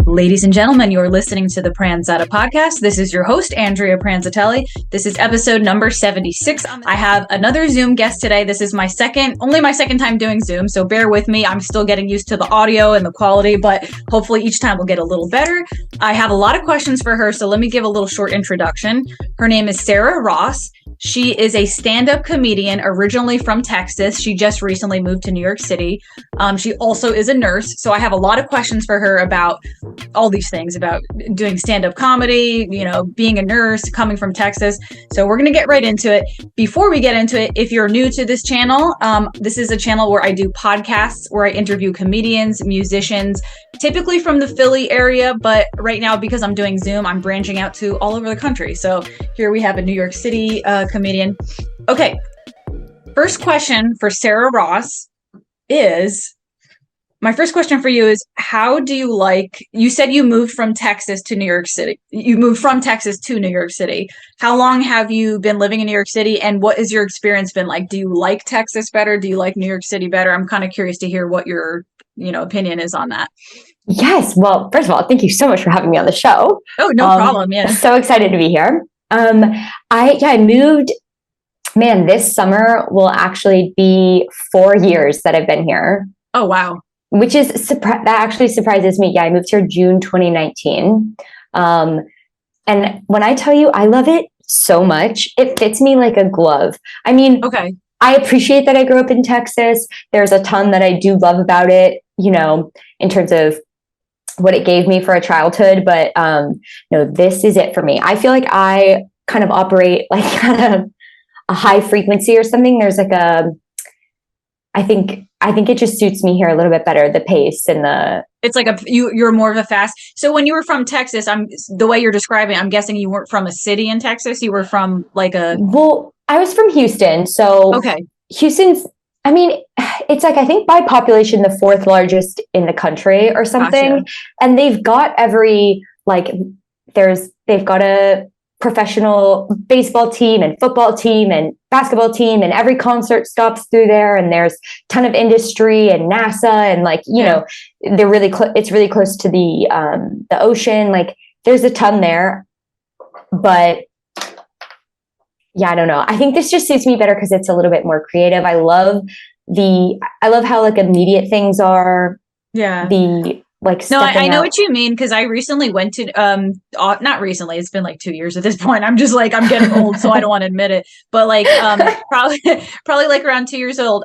Ladies and gentlemen, you're listening to the Pranzata Podcast. This is your host, Andrea Pranzatelli. This is episode number 76. I have another Zoom guest today. This is only my second time doing Zoom, so bear with me. I'm still getting used to the audio and the quality, but hopefully each time will get a little better. I have a lot of questions for her, so let me give a little short introduction. Her name is Sarah Ross. She is a stand-up comedian originally from Texas. She just recently moved to New York City. She also is a nurse, so I have a lot of questions for her about all these things, about doing stand-up comedy, being a nurse, coming from Texas. So we're going to get right into it. Before we get into it, if you're new to this channel, this is a channel where I do podcasts, where I interview comedians, musicians, typically from the Philly area, but right now, because I'm doing Zoom, I'm branching out to all over the country. So here we have a New York City comedian. Okay, first question for Sarah Ross is, my first question for you is, how do you you said you moved from Texas to New York City. You moved from Texas to New York City. How long have you been living in New York City, and what has your experience been like? Do you like Texas better? Do you like New York City better? I'm kind of curious to hear what your opinion is on that. Yes. Well, first of all, thank you so much for having me on the show. Oh, no problem. Yeah. So excited to be here. I moved, this summer will actually be 4 years that I've been here. Oh, wow. Which is, that actually surprises me. Yeah, I moved here June 2019. And when I tell you, I love it so much. It fits me like a glove. I mean, okay. I appreciate that I grew up in Texas. There's a ton that I do love about it, in terms of what it gave me for a childhood. But no, this is it for me. I feel like I kind of operate like kind of a high frequency or something. There's like I think it just suits me here a little bit better, the pace and it's like you're more of a fast. So when you were from Texas, the way you're describing, I'm guessing you weren't from a city in Texas. You were from well, I was from Houston. So okay. Houston's, it's like, I think by population, the fourth largest in the country or something. Gotcha. And they've got they've got a professional baseball team and football team and basketball team, and every concert stops through there, and there's a ton of industry and NASA, and they're really it's really close to the ocean. Like, there's a ton there. But yeah, I don't know. I think this just suits me better because it's a little bit more creative. I love how immediate things are. Yeah. No, I know what you mean, because I recently went to not recently, it's been like 2 years at this point. I'm just I'm getting old, so I don't want to admit it. But probably like around 2 years old,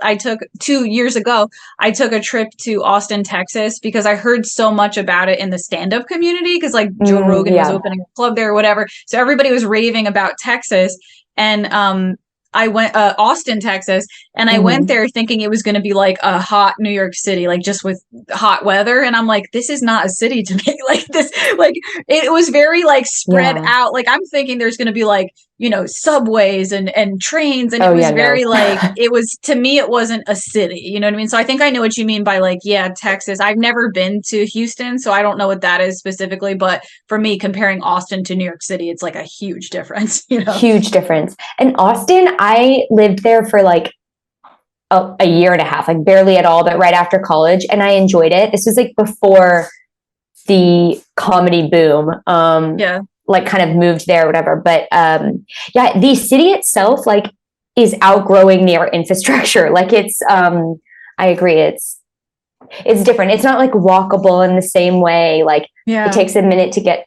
2 years ago, I took a trip to Austin, Texas, because I heard so much about it in the stand-up community, because Joe Rogan was opening a club there or whatever. So everybody was raving about Texas. And I went Austin, Texas, and I went there thinking it was going to be like a hot New York City, just with hot weather. And I'm like, this is not a city to me. It was very spread out. I'm thinking there's going to be subways and trains, and it was very it was, to me, it wasn't a city. You know what I mean? So I think I know what you mean by Texas. I've never been to Houston, so I don't know what that is specifically. But for me, comparing Austin to New York City, it's a huge difference. Huge difference. And Austin, I lived there for a year and a half, barely at all, but right after college, and I enjoyed it. This was before the comedy boom. Kind of moved there or whatever. But the city itself is outgrowing their infrastructure. I agree. It's different. It's not walkable in the same way. It takes a minute to get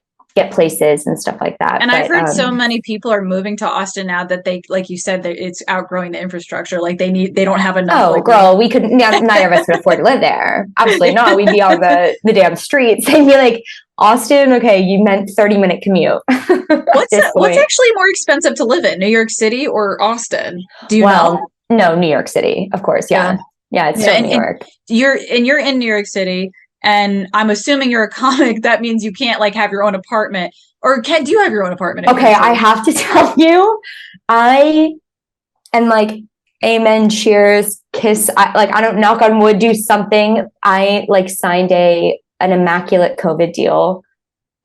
places and stuff like that. And I've heard so many people are moving to Austin now that they, like you said, that it's outgrowing the infrastructure. They don't have enough. Oh, girl, we couldn't. Neither of us could afford to live there. Absolutely not. We'd be on the damn streets. They'd be Austin, okay, you meant 30-minute commute. What's actually more expensive to live in, New York City or Austin? Do you know? No, New York City, of course. Yeah, it's still New York. You're in New York City. And I'm assuming you're a comic. That means you can't have your own apartment, or do you have your own apartment? Okay, I have to tell you, I am amen, cheers, kiss. I don't, knock on wood, do something. I signed an immaculate COVID deal,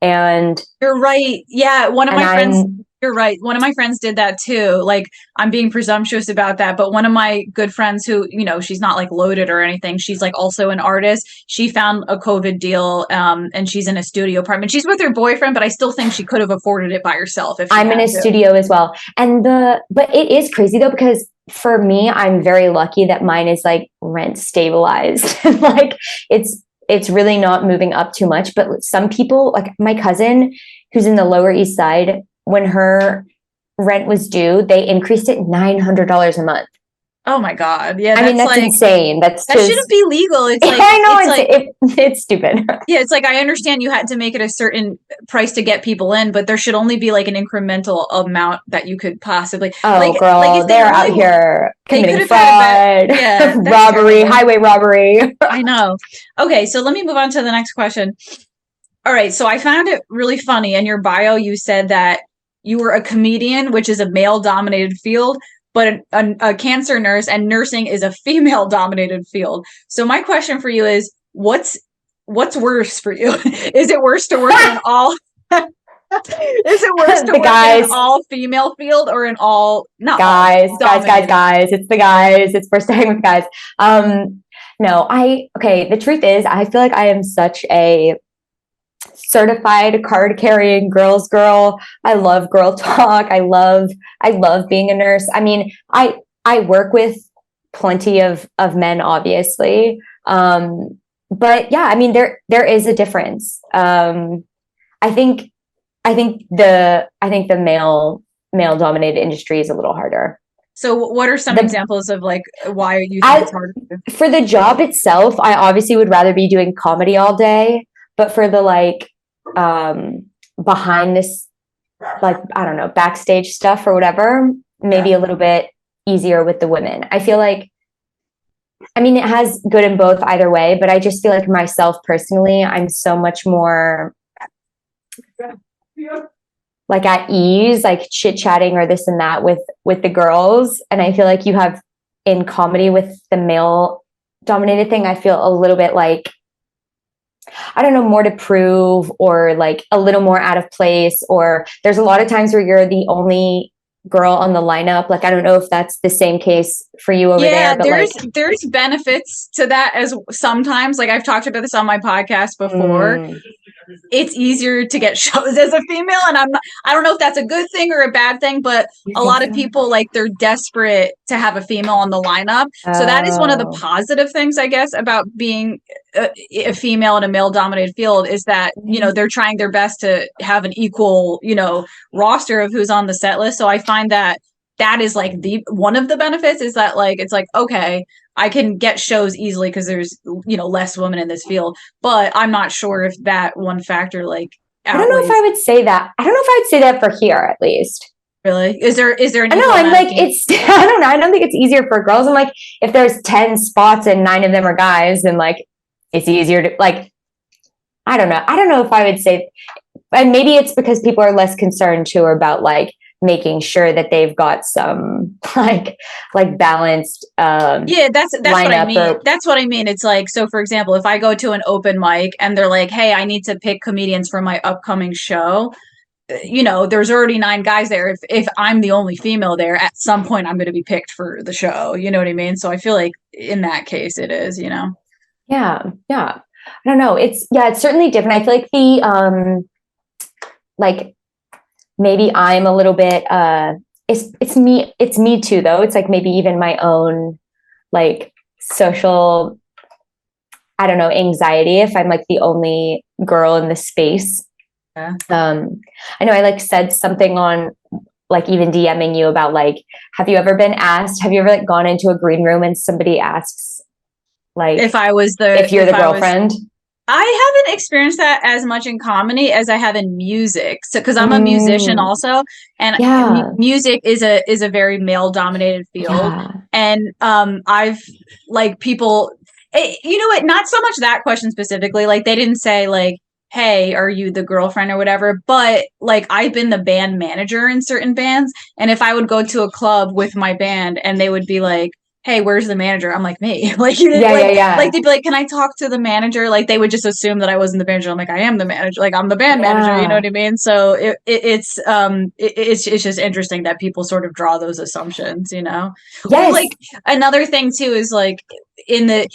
and you're right. Yeah, one of my friends You're right. One of my friends did that too. Like, I'm being presumptuous about that, but one of my good friends who, she's not like loaded or anything. She's like also an artist. She found a COVID deal, and she's in a studio apartment. She's with her boyfriend, but I still think she could have afforded it by herself if she I'm in a studio as well. But it is crazy though, because for me, I'm very lucky that mine is like rent stabilized. Like it's really not moving up too much. But some people, like my cousin who's in the Lower East Side, when her rent was due, they increased it $900 a month. Oh my God. Yeah. I mean, that's like, insane. That shouldn't be legal. It's like, I know it's stupid. Yeah. It's like, I understand you had to make it a certain price to get people in, but there should only be like an incremental amount that you could possibly. Girl, they're out here committing fraud, robbery, highway robbery. I know. Okay. So let me move on to the next question. All right. So I found it really funny. In your bio, you said that you were a comedian, which is a male-dominated field, but a cancer nurse, and nursing is a female-dominated field. So my question for you is, what's worse for you? Is it worse to work in all? Is it worse to work in an all-female field or in all not guys? It's the guys. It's worse to hang with guys. No, the truth is, I feel like I am such a certified card carrying girls girl. I love girl talk. I love being a nurse. I mean, I work with plenty of men, obviously. But yeah, I mean, there is a difference. I think the male dominated industry is a little harder. So what are some examples of like why you think it's harder? For the job itself, I obviously would rather be doing comedy all day. But for the behind this, I don't know, backstage stuff or whatever, maybe a little bit easier with the women. I feel like, I mean, it has good in both either way, but I just feel like myself personally, I'm so much more like at ease, like chit chatting or this and that with the girls. And I feel like you have in comedy with the male dominated thing, I feel a little bit like, I don't know, more to prove or like a little more out of place, or there's a lot of times where you're the only girl on the lineup. Like, I don't know if that's the same case for you over there. But there's benefits to that as sometimes, like I've talked about this on my podcast before. It's easier to get shows as a female, and I don't know if that's a good thing or a bad thing, but a lot of people, like, they're desperate to have a female on the lineup. So that is one of the positive things, I guess, about being a female in a male dominated field, is that, they're trying their best to have an equal, roster of who's on the set list. So I find that is like one of the benefits, is that like, it's like, okay, I can get shows easily because there's, less women in this field, but I'm not sure if that one factor, like, outweighs. I don't know if I would say that. I don't know if I'd say that for here, at least. Really? Is there an I know, I'm like, I don't know. I don't think it's easier for girls. I'm like, if there's 10 spots and 9 of them are guys, then like, it's easier to, like, I don't know. I don't know if I would say, and maybe it's because people are less concerned too about like making sure that they've got some like balanced that's what I mean. That's what I mean. It's like, so for example, if I go to an open mic and they're like, hey, I need to pick comedians for my upcoming show, there's already 9 guys there. If I'm the only female there, at some point I'm going to be picked for the show. You know what I mean? So I feel like in that case it is, Yeah. I don't know. It's certainly different. I feel like the like, maybe I'm a little bit, it's me too, though. It's like maybe even my own like social, I don't know, anxiety if I'm like the only girl in the space. Yeah. I know I like said something on like even DMing you about like, have you ever like gone into a green room and somebody asks like if you're the girlfriend? I haven't experienced that as much in comedy as I have in music. So, because I'm a musician also, and music is a very male dominated field. And I've like people, you know what? Not so much that question specifically. Like they didn't say like, "Hey, are you the girlfriend or whatever?" But like I've been the band manager in certain bands, and if I would go to a club with my band and they would be like, hey, where's the manager? I'm like, me. Like, you didn't like they'd be like, can I talk to the manager? Like, they would just assume that I wasn't the manager. I'm like, I am the manager. Like, I'm the band manager. You know what I mean? So it's just interesting that people sort of draw those assumptions, you know? Yes. Or like another thing too is like in the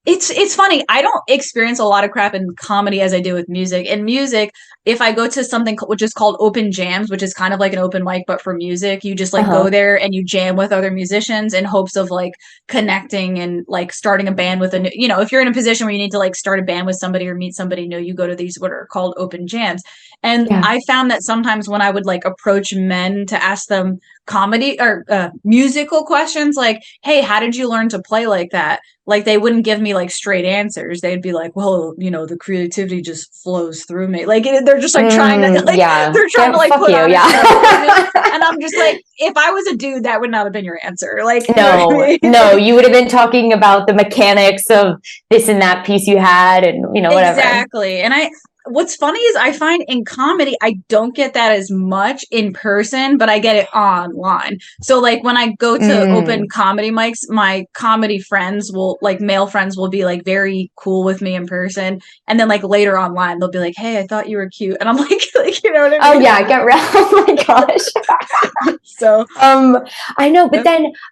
it's funny. I don't experience a lot of crap in comedy as I do with music. In music, if I go to something which is called open jams, which is kind of like an open mic, but for music, you just like go there and you jam with other musicians in hopes of like connecting and like starting a band with a new, you know, if you're in a position where you need to like start a band with somebody or meet somebody new, you go to these what are called open jams. And I found that sometimes when I would like approach men to ask them comedy or musical questions like, hey, how did you learn to play like that? Like they wouldn't give me like straight answers. They'd be like, well, you know, the creativity just flows through me. Like they're just like trying to like they're trying to like put on and I'm just like, if I was a dude, that would not have been your answer. Like no, you would have been talking about the mechanics of this and that piece you had and you know whatever. Exactly. And what's funny is I find in comedy, I don't get that as much in person, but I get it online. So like when I go to open comedy mics, my comedy friends will like male friends will be like very cool with me in person. And then like later online, they'll be like, hey, I thought you were cute. And I'm like you know what I mean? Oh yeah, get real. Oh my gosh. So I know,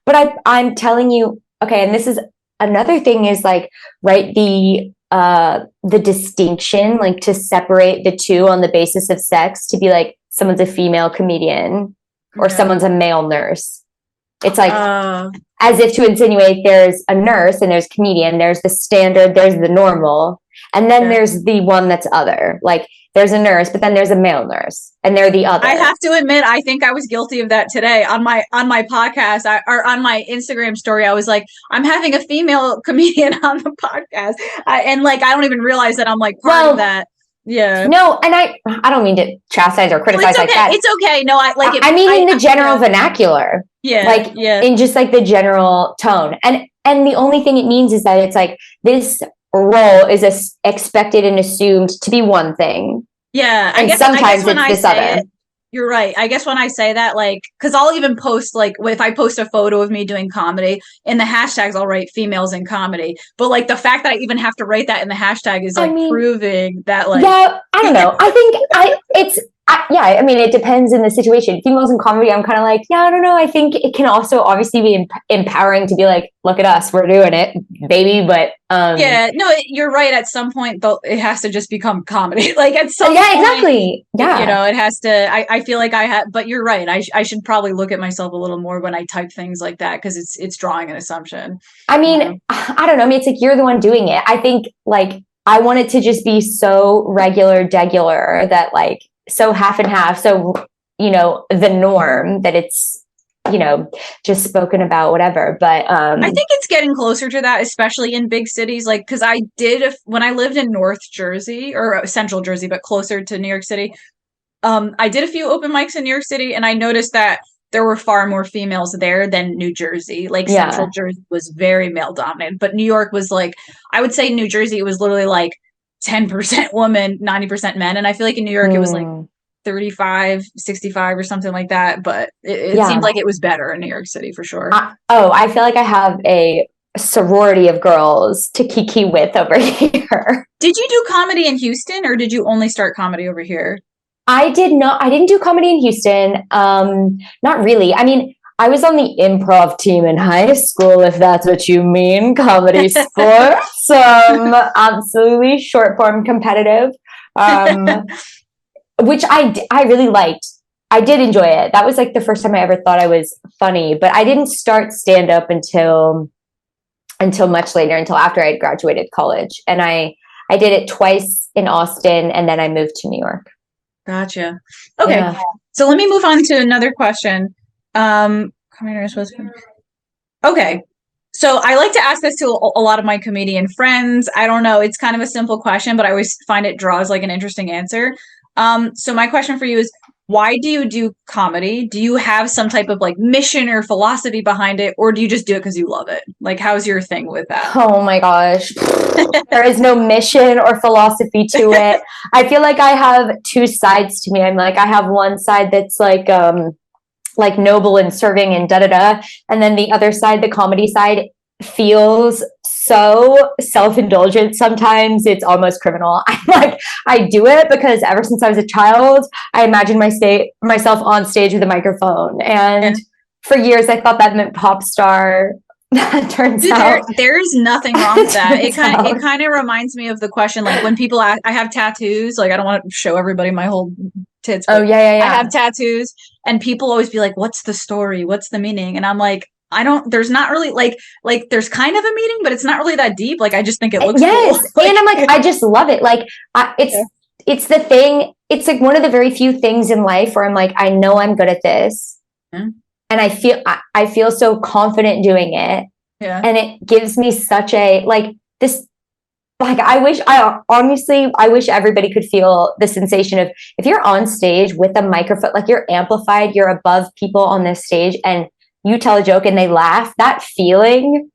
but I'm telling you, okay, and this is another thing is like, right, the distinction, like to separate the two on the basis of sex, to be like someone's a female comedian or someone's a male nurse. It's like as if to insinuate there's a nurse and there's comedian, there's the standard, there's the normal, and then there's the one that's other. Like there's a nurse, but then there's a male nurse, and they're the other. I have to admit, I think I was guilty of that today on my podcast or on my Instagram story. I was like, I'm having a female comedian on the podcast, and like I don't even realize that I'm like part of that. Yeah. No, and I don't mean to chastise or criticize like that. It's okay. No, I mean in the general vernacular. Yeah. Like in just like the general tone, and the only thing it means is that it's like this role is expected and assumed to be one thing. Yeah, and sometimes it's this other. You're right. I guess when I say that, like, because I'll even post, like, if I post a photo of me doing comedy, in the hashtags, I'll write females in comedy. But, like, the fact that I even have to write that in the hashtag is, like, proving that, like... Yeah, I don't know. I think I mean, it depends in the situation. Females in comedy, I'm kind of like, yeah, I don't know. I think it can also obviously be empowering to be like, look at us, we're doing it, baby. But yeah, no, you're right. At some point, though, it has to just become comedy. Like at some point, exactly. Yeah, you know, it has to. I feel like I have, but you're right. I should probably look at myself a little more when I type things like that because it's drawing an assumption. I mean, I don't know. I mean, it's like you're the one doing it. I think like I want it to just be so degular that like. So half and half. So, you know, the norm that it's, you know, just spoken about, whatever. But I think it's getting closer to that, especially in big cities. Like, because I did, when I lived in North Jersey or Central Jersey, but closer to New York City, I did a few open mics in New York City, and I noticed that there were far more females there than New Jersey. Like Central Jersey was very male dominated, but New York was like, I would say New Jersey, it was literally like 10% women, 90% men. And I feel like in New York, it was like 35, 65 or something like that. But it seemed like it was better in New York City for sure. I feel like I have a sorority of girls to kiki with over here. Did you do comedy in Houston or did you only start comedy over here? I didn't do comedy in Houston. Not really. I mean, I was on the improv team in high school, if that's what you mean, comedy sports. Absolutely short form competitive, which I really liked. I did enjoy it. That was like the first time I ever thought I was funny, but I didn't start stand up until much later, until after I had graduated college. And I did it twice in Austin, and then I moved to New York. Gotcha. Okay. Yeah. So let me move on to another question. Okay. So I like to ask this to a lot of my comedian friends. I don't know. It's kind of a simple question, but I always find it draws like an interesting answer. So my question for you is, why do you do comedy? Do you have some type of like mission or philosophy behind it? Or do you just do it because you love it? Like, how's your thing with that? Oh my gosh. There is no mission or philosophy to it. I feel like I have two sides to me. I'm like, I have one side that's like like noble and serving and da-da-da. And then the other side, the comedy side, feels so self-indulgent. Sometimes it's almost criminal. I'm like, I do it because ever since I was a child, I imagined myself on stage with a microphone. And for years, I thought that meant pop star. That turns out there's nothing wrong with that. It kind of reminds me of the question, like when people ask, I have tattoos, like I don't want to show everybody my whole tits. Oh yeah. I have tattoos, and people always be like, "What's the story? What's the meaning?" And I'm like, there's not really like there's kind of a meaning, but it's not really that deep. Like I just think it looks yes, cool. and I'm like, I just love it. Like it's the thing. It's like one of the very few things in life where I'm like, I know I'm good at this. Mm-hmm. And I feel so confident doing it. Yeah. And it gives me such a, like this, like, I wish everybody could feel the sensation of if you're on stage with a microphone, like you're amplified, you're above people on this stage and you tell a joke and they laugh, that feeling,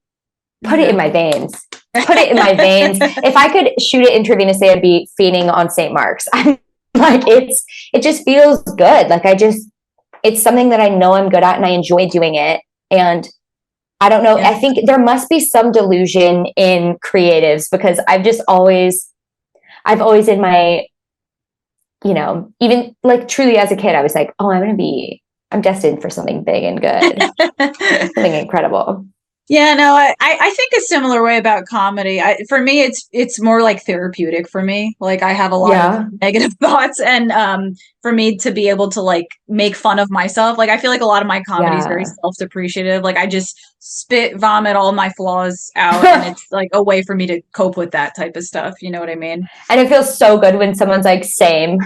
put it in my veins. Put it in my veins. If I could shoot it intravenously, I'd be fiending on St. Mark's. I'm like, it just feels good. Like it's something that I know I'm good at and I enjoy doing it. And I don't know. Yeah. I think there must be some delusion in creatives because I've always in my, even like truly as a kid, I was like, oh, I'm destined for something big and good, something incredible. Yeah, no, I think a similar way about comedy. For me, it's more like therapeutic for me. Like I have a lot of negative thoughts, and for me to be able to like make fun of myself, like I feel like a lot of my comedy is very self-depreciative. Like I just vomit all my flaws out, and it's like a way for me to cope with that type of stuff. You know what I mean? And it feels so good when someone's like, same,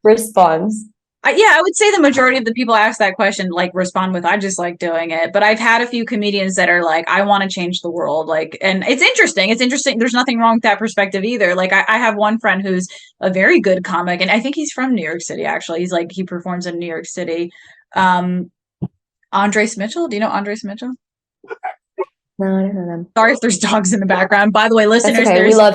responds. I would say the majority of the people ask that question like respond with, I just like doing it. But I've had a few comedians that are like, I want to change the world. Like, and it's interesting. There's nothing wrong with that perspective either. Like I have one friend who's a very good comic, and I think he's from New York City, actually. He performs in New York City. Andres Mitchell. Do you know Andres Mitchell? No, I don't know them. Sorry if there's dogs in the background. By the way, listeners, okay. we love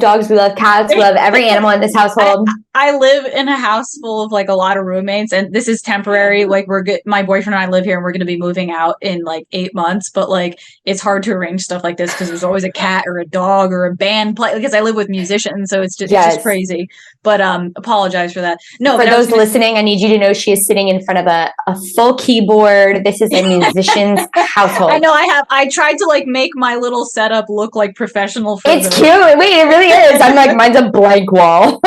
dogs, we love cats, we love every animal in this household. I live in a house full of like a lot of roommates, and this is temporary. Like my boyfriend and I live here, and we're going to be moving out in like 8 months. But like, it's hard to arrange stuff like this because there's always a cat or a dog or a band play. Because I live with musicians, so it's just crazy. But apologize for that. No, for those listening, I need you to know she is sitting in front of a full keyboard. This is a musician's household. I know. I tried to like make my little setup look like professional. It's cute. Wait, it really is. I'm like, mine's a blank wall.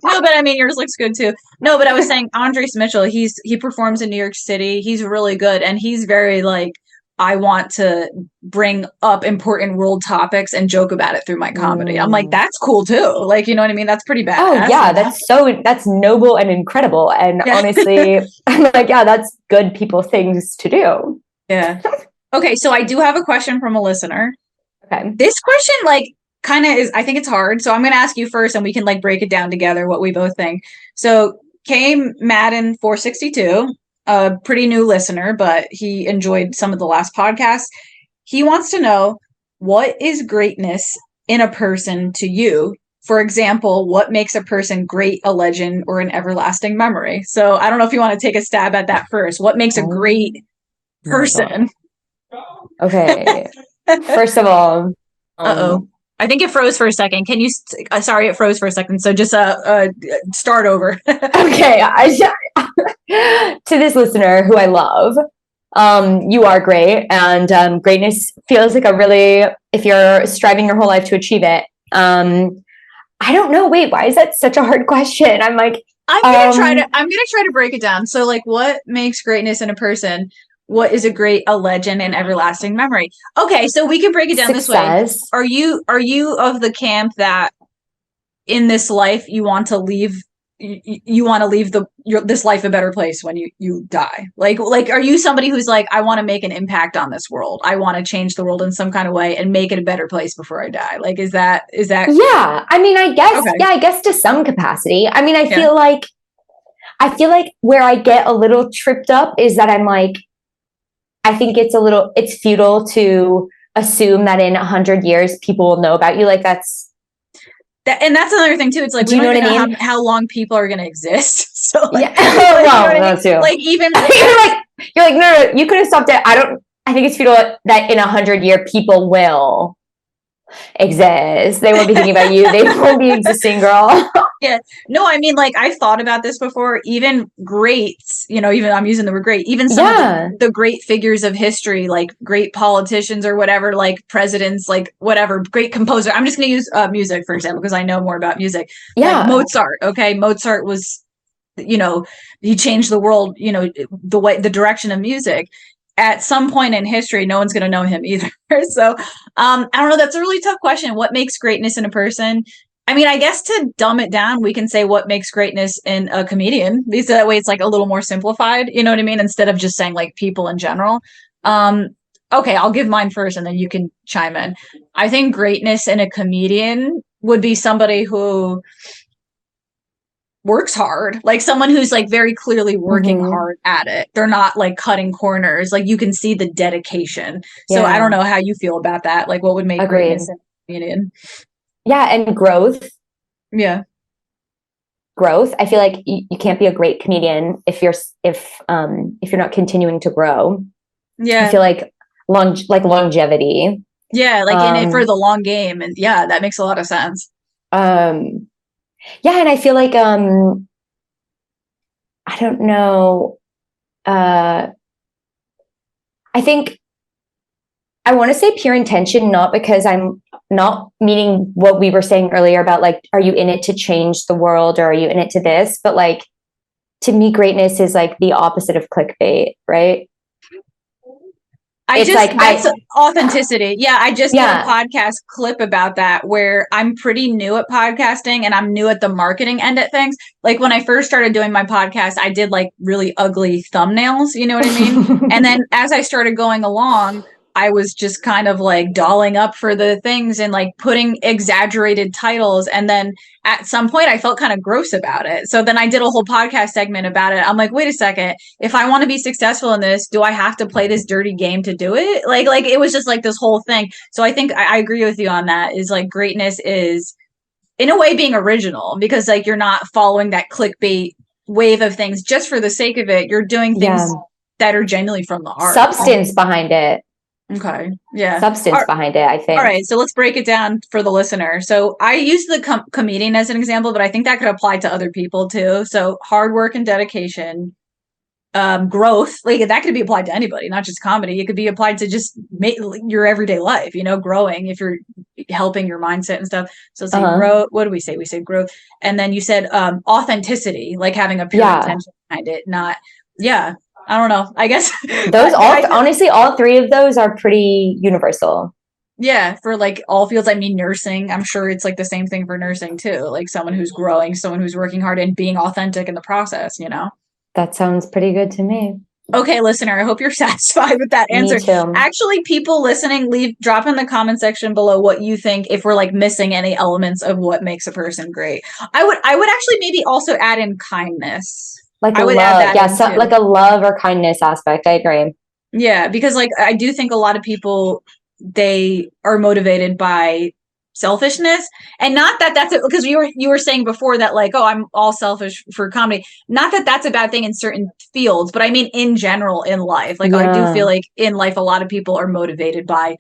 No, but I mean, yours looks good too. No, but I was saying Andres Mitchell, he performs in New York City. He's really good. And he's very like, I want to bring up important world topics and joke about it through my comedy. I'm like, that's cool too. Like, you know what I mean? That's pretty badass. Oh yeah. That's noble and incredible. And honestly, I'm like, yeah, that's good people things to do. Yeah. Okay. So I do have a question from a listener. Okay. This question, like, kind of is, I think it's hard. So I'm going to ask you first and we can like break it down together what we both think. So K Madden 462, a pretty new listener, but he enjoyed some of the last podcasts. He wants to know, what is greatness in a person to you? For example, what makes a person great, a legend, or an everlasting memory? So I don't know if you want to take a stab at that first. What makes a great person? Okay. First of all, I think it froze for a second. Can you? Sorry, it froze for a second. So just start over. Okay. To this listener who I love, you are great, and greatness feels like if you're striving your whole life to achieve it. I don't know. Wait, why is that such a hard question? I'm like, I'm gonna try to break it down. So, like, what makes greatness in a person? What is a legend and everlasting memory? Okay, so we can break it down Success. This way. Are you of the camp that in this life you want to leave this life a better place when you die? Like are you somebody who's like, I want to make an impact on this world. I want to change the world in some kind of way and make it a better place before I die. Like is that Yeah. I mean, I guess I guess to some capacity. I mean, I feel like where I get a little tripped up is that I'm like, I think it's futile to assume that in 100 years people will know about you. Like And that's another thing too. It's like, do we you know don't what even I know mean? how long people are going to exist. So like, Yeah. Well, that too. Like even you're like, no, you could have stopped it. I think it's futile that in 100 years people will exist. They won't be thinking about you. They won't be existing, girl. Yeah. No, I mean, like, I've thought about this before. Even greats, even I'm using the word great, even some of the great figures of history, like great politicians or whatever, like presidents, like whatever, great composer. I'm just going to use music, for example, because I know more about music. Yeah. Like Mozart. Okay. Mozart was, he changed the world, the direction of music. At some point in history, no one's going to know him either. So I don't know. That's a really tough question. What makes greatness in a person? I mean, I guess to dumb it down, we can say what makes greatness in a comedian. Because that way it's like a little more simplified, you know what I mean? Instead of just saying like people in general. Okay, I'll give mine first and then you can chime in. I think greatness in a comedian would be somebody who works hard, like someone who's like very clearly working hard at it. They're not like cutting corners. Like you can see the dedication. So I don't know how you feel about that. Like what would make greatness in a comedian? Yeah, and growth. Yeah. Growth. I feel like you can't be a great comedian if you're not continuing to grow. Yeah. I feel like longevity. Yeah, like in it for the long game. And yeah, that makes a lot of sense. Yeah, and I feel like I don't know. I think I want to say pure intention, not because I'm not meaning what we were saying earlier about like, are you in it to change the world or are you in it to this? But like, to me, greatness is like the opposite of clickbait, right? That's authenticity. Yeah, I just did a podcast clip about that where I'm pretty new at podcasting and I'm new at the marketing end of things. Like when I first started doing my podcast, I did like really ugly thumbnails, you know what I mean? And then as I started going along, I was just kind of like dolling up for the things and like putting exaggerated titles. And then at some point I felt kind of gross about it. So then I did a whole podcast segment about it. I'm like, wait a second, if I want to be successful in this, do I have to play this dirty game to do it? Like it was just like this whole thing. So I think I agree with you on that, is like greatness is in a way being original, because like you're not following that clickbait wave of things just for the sake of it. You're doing things that are genuinely from the heart. Substance behind it. Okay. Yeah. Substance behind it, I think. All right. So let's break it down for the listener. So I use the comedian as an example, but I think that could apply to other people too. So hard work and dedication, growth, like that could be applied to anybody, not just comedy. It could be applied to just your everyday life, growing if you're helping your mindset and stuff. So say growth. What do we say? We say growth. And then you said authenticity, like having a pure intention behind it, not, I don't know. I guess those honestly, all three of those are pretty universal. Yeah, for like all fields. I mean, nursing, I'm sure it's like the same thing for nursing too. Like someone who's growing, someone who's working hard and being authentic in the process, That sounds pretty good to me. Okay, listener, I hope you're satisfied with that answer. Me too. Actually, people listening, drop in the comment section below what you think, if we're like missing any elements of what makes a person great. I would actually maybe also add in kindness. Like I would love, like a love or kindness aspect. I agree. Yeah, because like I do think a lot of people, they are motivated by selfishness, and not that that's it, because you were saying before that like, oh, I'm all selfish for comedy. Not that that's a bad thing in certain fields, but I mean in general in life. Like I do feel like in life a lot of people are motivated by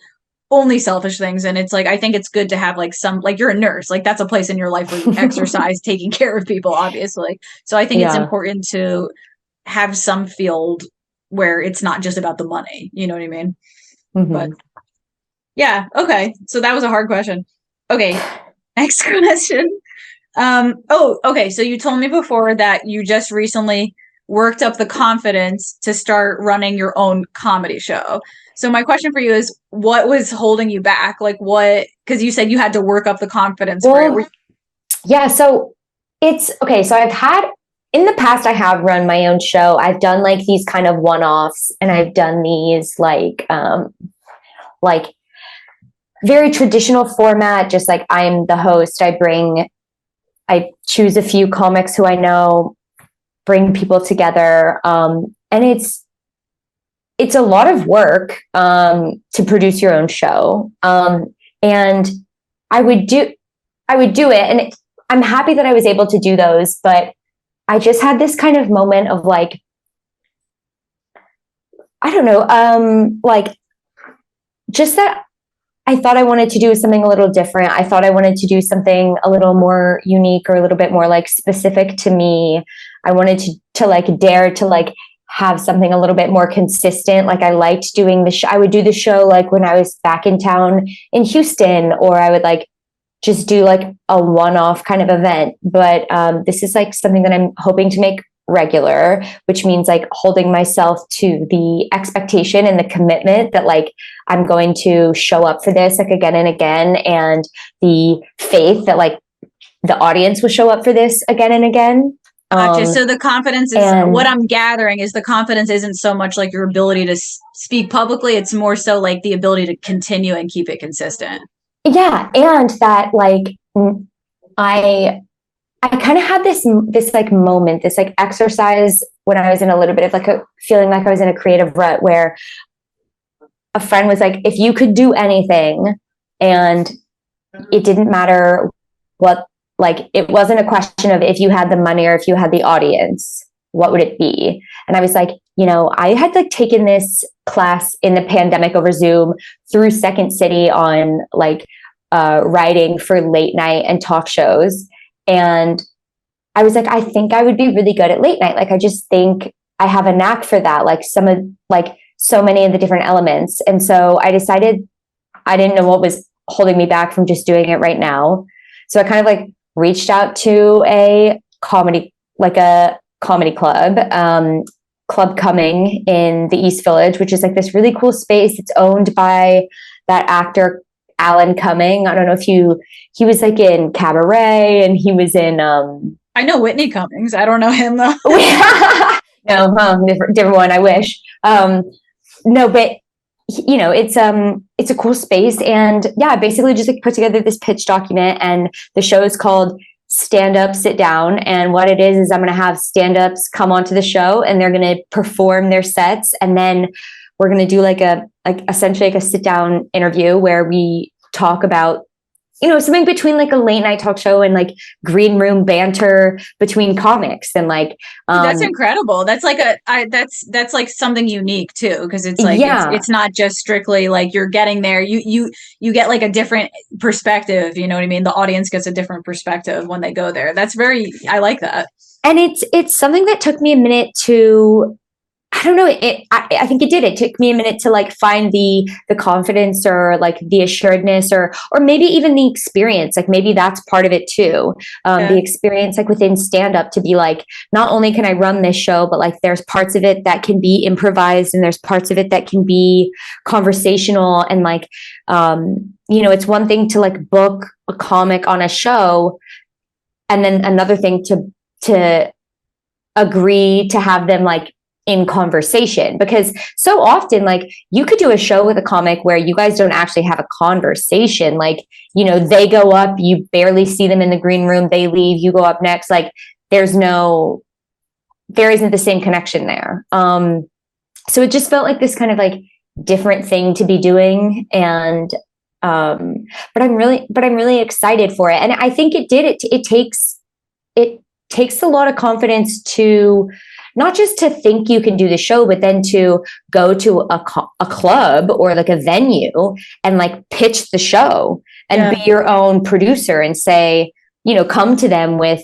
only selfish things, and it's like I think it's good to have like some, like you're a nurse, like that's a place in your life where you exercise taking care of people, obviously. So I think it's important to have some field where it's not just about the money, you know what I mean? But yeah, okay, so that was a hard question. Okay, next question. Okay, so you told me before that you just recently worked up the confidence to start running your own comedy show. So my question for you is, what was holding you back? Like what, because you said you had to work up the confidence for it. Yeah, so it's, okay, so in the past, I have run my own show. I've done like these kind of one-offs, and I've done these like very traditional format, just like I'm the host. I choose a few comics who I know, bring people together. And it's a lot of work to produce your own show. And I I would do it. And I'm happy that I was able to do those, but I just had this kind of moment of like, I don't know, like just that I thought I wanted to do something a little different. I thought I wanted to do something a little more unique or a little bit more like specific to me. I wanted to like dare to like have something a little bit more consistent. Like I liked doing the show. I would do the show like when I was back in town in Houston, or I would like just do like a one-off kind of event. But this is like something that I'm hoping to make regular, which means like holding myself to the expectation and the commitment that like I'm going to show up for this like again and again, and the faith that like the audience will show up for this again and again. Gotcha. So the confidence is what I'm gathering is the confidence isn't so much like your ability to speak publicly. It's more so like the ability to continue and keep it consistent. Yeah. And that like, I kind of had this like moment, this like exercise when I was in a little bit of like a feeling like I was in a creative rut, where a friend was like, if you could do anything and it didn't matter what, like, it wasn't a question of if you had the money or if you had the audience, what would it be? And I was like, you know, I had like taken this class in the pandemic over Zoom through Second City on like writing for late night and talk shows. And I was like, I think I would be really good at late night. Like, I just think I have a knack for that. Like so many of the different elements. And so I decided I didn't know what was holding me back from just doing it right now. So I kind of like reached out to a comedy club, Club Coming in the East Village, which is like this really cool space. It's owned by that actor, Alan Cumming. I don't know if he was like in Cabaret, and he was in I know Whitney Cummings. I don't know him though. No, different one. I wish. No, but you know, it's a cool space, and yeah, I basically just like put together this pitch document, and the show is called Stand Up, Sit Down. And what it is I'm going to have stand-ups come onto the show, and they're going to perform their sets, and then we're going to do like essentially like a sit down interview where we talk about, you know, something between like a late night talk show and like green room banter between comics. And like that's incredible. That's like that's like something unique too, because it's like it's not just strictly like you're getting there. You get like a different perspective. You know what I mean? The audience gets a different perspective when they go there. I like that. And it's something that took me a minute to, I don't know. I think it did. It took me a minute to like find the confidence or like the assuredness or maybe even the experience. Like maybe that's part of it too. The experience like within stand up to be like, not only can I run this show, but like there's parts of it that can be improvised, and there's parts of it that can be conversational. And like, you know, it's one thing to like book a comic on a show, and then another thing to agree to have them like in conversation, because so often like you could do a show with a comic where you guys don't actually have a conversation. Like, you know, they go up, you barely see them in the green room, they leave, you go up next. Like there isn't the same connection there. So it just felt like this kind of like different thing to be doing. And but I'm really excited for it. And I think it takes a lot of confidence to not just to think you can do the show, but then to go to a club or like a venue and like pitch the show and be your own producer and say, you know, come to them with,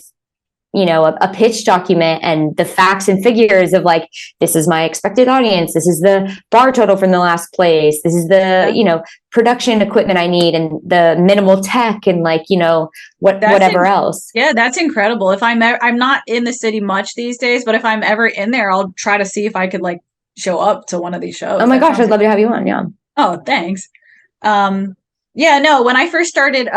you know, a pitch document and the facts and figures of like, this is my expected audience. This is the bar total from the last place. This is the, you know, production equipment I need and the minimal tech and like, you know, whatever else. Yeah, that's incredible. If I'm not in the city much these days, but if I'm ever in there, I'll try to see if I could like show up to one of these shows. Oh my gosh, I'd love to have you on. Yeah. Oh, thanks. Yeah, no, when I first started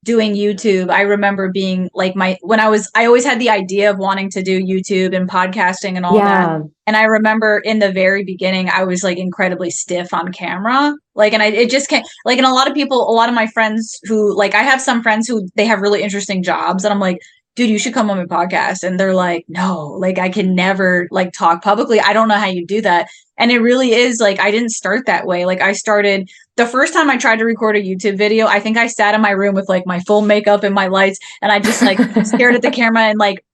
doing YouTube, I remember being like I always had the idea of wanting to do YouTube and podcasting and all that. And I remember in the very beginning, I was like incredibly stiff on camera. Like, and it just can't like, and a lot of my friends who like, I have some friends who they have really interesting jobs and I'm like, dude, you should come on my podcast. And they're like, no, like I can never like talk publicly. I don't know how you do that. And it really is like, I didn't start that way. Like I started the first time I tried to record a YouTube video, I think I sat in my room with like my full makeup and my lights, and I just like stared at the camera and like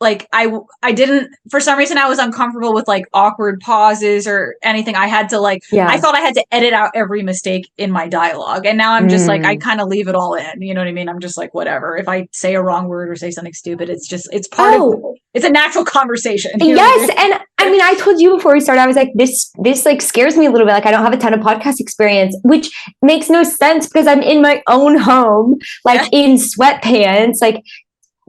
I didn't, for some reason I was uncomfortable with like awkward pauses or anything. I had to I thought I had to edit out every mistake in my dialogue. And now I'm just like, I kind of leave it all in. You know what I mean? I'm just like, whatever. If I say a wrong word or say something stupid, it's a natural conversation. Yes. And I mean, I told you before we started, I was like, this like scares me a little bit. Like, I don't have a ton of podcast experience, which makes no sense because I'm in my own home, like in sweatpants, like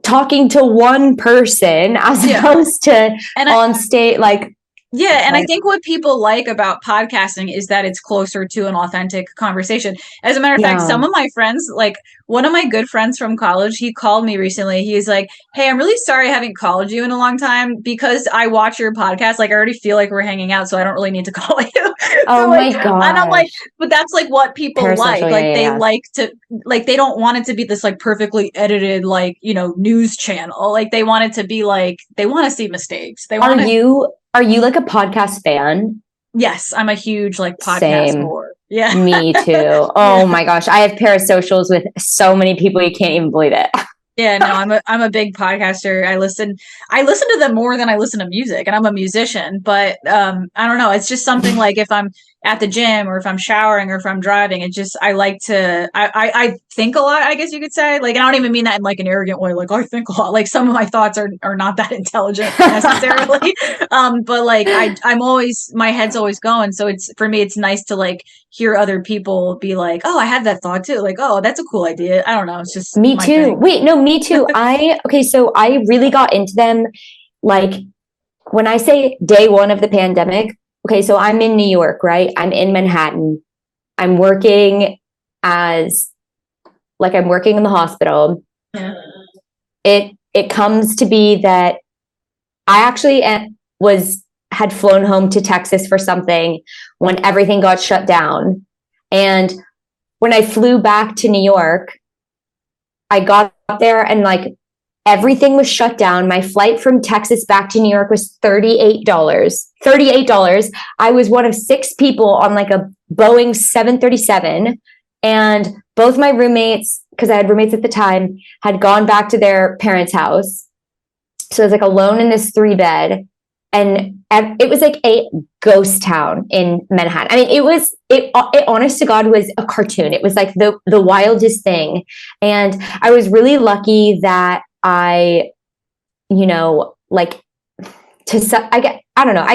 talking to one person as opposed to on stage, like. Yeah. And I think what people like about podcasting is that it's closer to an authentic conversation. As a matter of fact, some of my friends, like one of my good friends from college, he called me recently. He's like, hey, I'm really sorry I haven't called you in a long time because I watch your podcast. Like, I already feel like we're hanging out, so I don't really need to call you. Oh my God. And I'm like, but that's like what people like. Like they like to, like, they don't want it to be this like perfectly edited, like, you know, news channel. Like they want it to be like, they want to see mistakes. They want Are you like a podcast fan? Yes, I'm a huge like podcast whore. Yeah. Me too. Oh my gosh. I have parasocials with so many people, you can't even believe it. Yeah, no, I'm a big podcaster. I listen to them more than I listen to music, and I'm a musician, but I don't know, it's just something like if I'm at the gym or if I'm showering or if I'm driving, it just, I like to, I think a lot, I guess you could say, like, and I don't even mean that in like an arrogant way, like I think a lot, like some of my thoughts are not that intelligent necessarily. But like I'm always, my head's always going. So it's, for me, it's nice to like hear other people be like, oh, I had that thought too. Like, oh, that's a cool idea. I don't know. It's just me too. Thing. Wait, no, me too. So I really got into them. Like when I say day one of the pandemic, okay, so I'm in New York, right? I'm in Manhattan. I'm working I'm working in the hospital. Yeah. It comes to be that I actually had flown home to Texas for something when everything got shut down. And when I flew back to New York, I got there and like everything was shut down. My flight from Texas back to New York was $38. $38. I was one of 6 people on like a Boeing 737. And both my roommates, because I had roommates at the time, had gone back to their parents' house. So I was like alone in this 3-bed. And it was like a ghost town in Manhattan. I mean, it honest to God was a cartoon. It was like the wildest thing. And I was really lucky that I don't know. I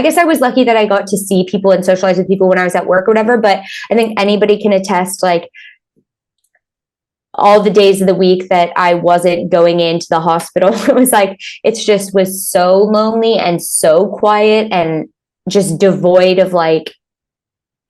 guess I was lucky that I got to see people and socialize with people when I was at work or whatever. But I think anybody can attest, like, all the days of the week that I wasn't going into the hospital, it was like, was so lonely and so quiet and just devoid of like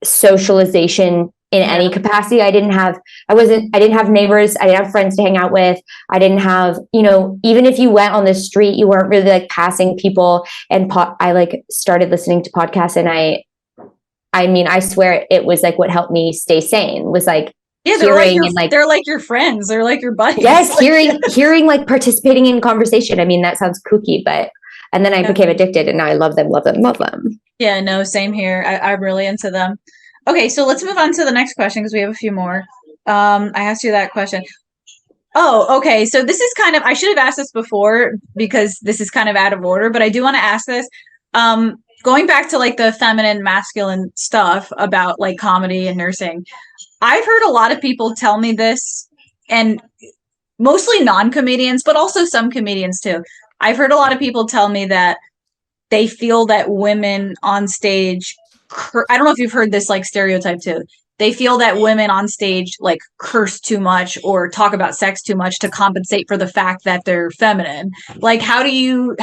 socialization in any capacity. I didn't have neighbors. I didn't have friends to hang out with. I didn't have, even if you went on the street, you weren't really like passing people. And I like started listening to podcasts, and I mean, I swear it was like what helped me stay sane was like, yeah, they're like your friends. They're like your buddies. Yes, hearing like participating in conversation. I mean, that sounds kooky, and then I became addicted, and now I love them. Yeah, no, same here. I'm really into them. Okay, so let's move on to the next question because we have a few more. I asked you that question. Oh, okay. So this is kind of, I should have asked this before because this is kind of out of order, but I do want to ask this. Going back to like the feminine, masculine stuff about like comedy and nursing. I've heard a lot of people tell me this, and mostly non-comedians, but also some comedians too. I've heard a lot of people tell me that they feel that women on stage, I don't know if you've heard this like stereotype too. They feel that women on stage like curse too much or talk about sex too much to compensate for the fact that they're feminine. Like, have you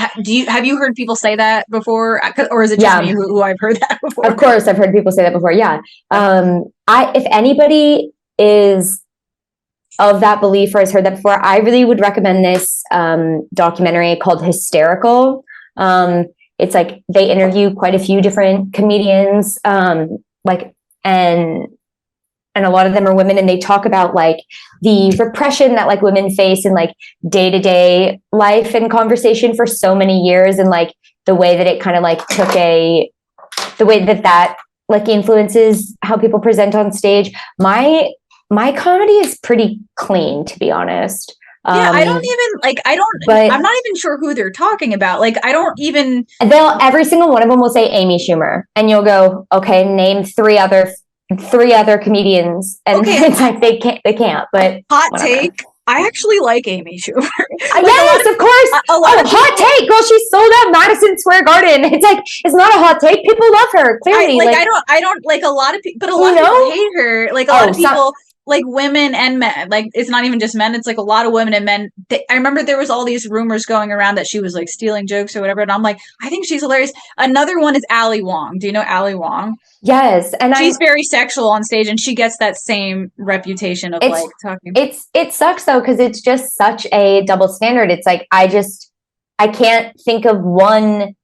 heard people say that before, or is it just me who I've heard that before? Of course, I've heard people say that before. Yeah. If anybody is of that belief or has heard that before, I really would recommend this documentary called Hysterical. It's like they interview quite a few different comedians, and a lot of them are women, and they talk about like the repression that like women face in like day-to-day life and conversation for so many years, and like the way that it kind of like took the way that like influences how people present on stage. My comedy is pretty clean, to be honest. Yeah, I don't even like, I'm not even sure who they're talking about. Like, I don't even. Every single one of them will say Amy Schumer, and you'll go, okay, name three other comedians, and okay. It's like they can't. But hot whatever. Take. I actually like Amy Schumer. Yes, of course. Hot take, girl. She sold out Madison Square Garden. It's like, it's not a hot take. People love her. Clearly, I don't like a lot of people, but a lot of people hate her. Like a lot of people. Like women and men, like it's not even just men, it's like a lot of women and men. I remember there was all these rumors going around that she was like stealing jokes or whatever, and I'm like, I think she's hilarious. Another one is Ali Wong. Do you know Ali Wong? Yes, and she's very sexual on stage, and she gets that same reputation of like talking. It sucks though, because it's just such a double standard. It's like I can't think of one.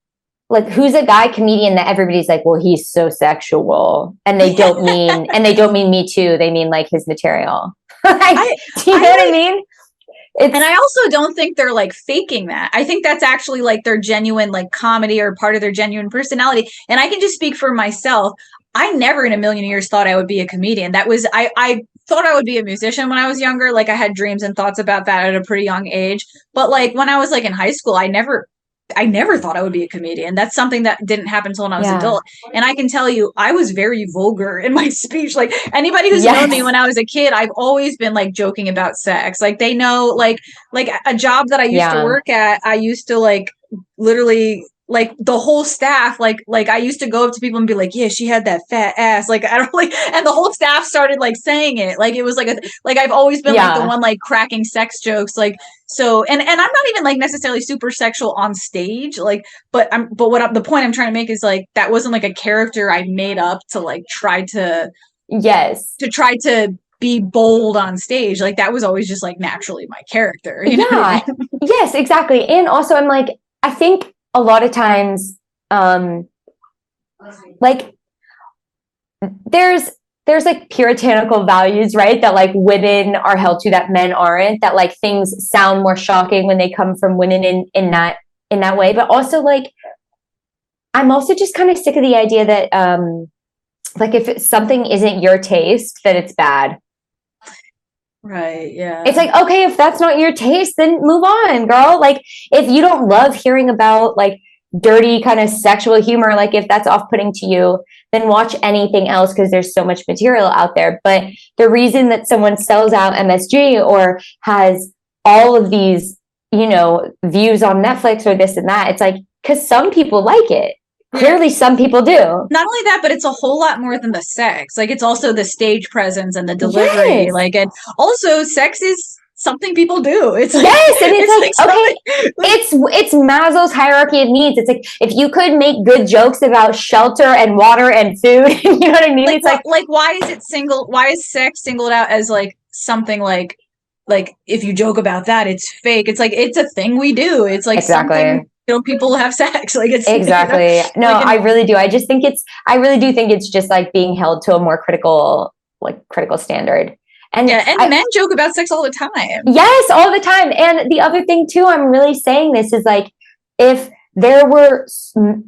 Like, who's a guy comedian that everybody's like, well, he's so sexual, and they don't mean me too. They mean like his material. Do you know what I mean? And I also don't think they're like faking that. I think that's actually like their genuine like comedy or part of their genuine personality. And I can just speak for myself. I never in a million years thought I would be a comedian. I thought I would be a musician when I was younger. Like I had dreams and thoughts about that at a pretty young age. But like when I was like in high school, I never thought I would be a comedian. That's something that didn't happen until when I was adult. And I can tell you, I was very vulgar in my speech. Like anybody who's known me when I was a kid, I've always been like joking about sex. Like they know, like a job that I used to work at, I used to like literally like the whole staff, like I used to go up to people and be like, yeah, she had that fat ass. Like, I don't like, and the whole staff started like saying it. Like, it was like like I've always been like the one like cracking sex jokes. Like, so, and I'm not even like necessarily super sexual on stage. Like, the point I'm trying to make is like, that wasn't like a character I made up to like try to be bold on stage. Like that was always just like naturally my character. You know what I mean? Yes, exactly. And also I'm like, I think a lot of times, like there's like puritanical values, right? That like women are held to that men aren't, that like things sound more shocking when they come from women in that way. But also like, I'm also just kind of sick of the idea that, like if something isn't your taste, that it's bad. Right. Yeah. It's like, okay, if that's not your taste, then move on, girl. Like if you don't love hearing about like dirty kind of sexual humor, like if that's off-putting to you, then watch anything else because there's so much material out there. But the reason that someone sells out MSG or has all of these, you know, views on Netflix or this and that, it's like, because some people like it. Clearly some people do. Not only that, but it's a whole lot more than the sex. Like it's also the stage presence and the delivery. Yes. Like, and also sex is something people do. It's like, yes, and it's like okay, it's Maslow's hierarchy of needs. It's like if you could make good jokes about shelter and water and food, you know what I mean? Like, it's like why is sex singled out as like something like if you joke about that, it's fake. It's like it's a thing we do. It's like something. You know, people have sex. Like it's exactly. You know, no, I really do. I really do think it's just like being held to a more critical standard. And men joke about sex all the time. Yes, all the time. And the other thing too, I'm really saying this is like, if there were